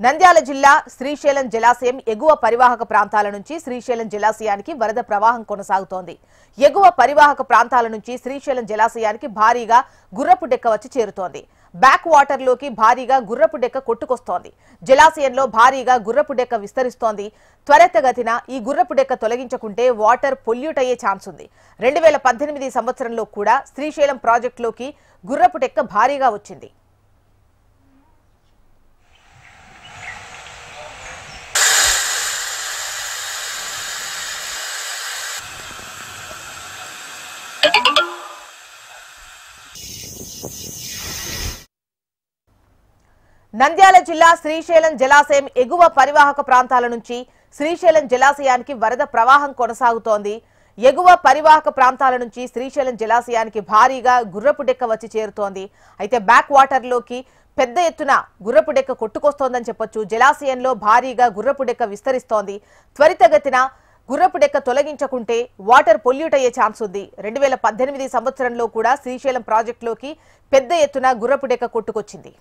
నంద్యాల జిల్లా శ్రీశైలం జలాశయం ఎగువ పరివాహక ప్రాంతాల నుంచి శ్రీశైలం జలాశయానికి వరద ప్రవాహం కొనసాగుతోంది. ఎగువ పరివాహక ప్రాంతాల నుంచి శ్రీశైలం జలాశయానికి భారీగా గుర్రపు డెక్క వచ్చి చేరుతోంది. బ్యాక్ వాటర్ లోకి భారీగా గుర్రపు డెక్క కొట్టుకొస్తోంది. జలాశయంలో భారీగా గుర్రపు డెక్క విస్తరిస్తోంది. త్వరితగతిన ఈ గుర్రపు డెక్క తొలగించకుంటే వాటర్ పొల్యూట్ అయ్యే ఛాన్స్ ఉంది. 2018 సంవత్సరంలో కూడా శ్రీశైలం ప్రాజెక్టులోకి గుర్రపు డెక్క భారీగా వచ్చింది. నంద్యాల జిల్లా శ్రీశైలం జలాశయం ఎగువ పరివాహక ప్రాంతాల నుంచి శ్రీశైలం జలాశయానికి వరద ప్రవాహం కొనసాగుతోంది. ఎగువ పరివాహక ప్రాంతాల నుంచి శ్రీశైలం జలాశయానికి భారీగా గుర్రపు డెక్క వచ్చి చేరుతోంది. అయితే బ్యాక్ వాటర్ లోకి పెద్ద ఎత్తున గుర్రపు డెక్క కొట్టుకొస్తోందని చెప్పొచ్చు. జలాశయంలో భారీగా గుర్రపు డెక్క విస్తరిస్తోంది. త్వరితగతిన గుర్రపు డెక్క తొలగించకుంటే వాటర్ పొల్యూట్ అయ్యే ఛాన్స్ ఉంది. 2018 సంవత్సరంలో కూడా శ్రీశైలం ప్రాజెక్టులోకి పెద్ద ఎత్తున గుర్రపు డెక్క కొట్టుకొచ్చింది.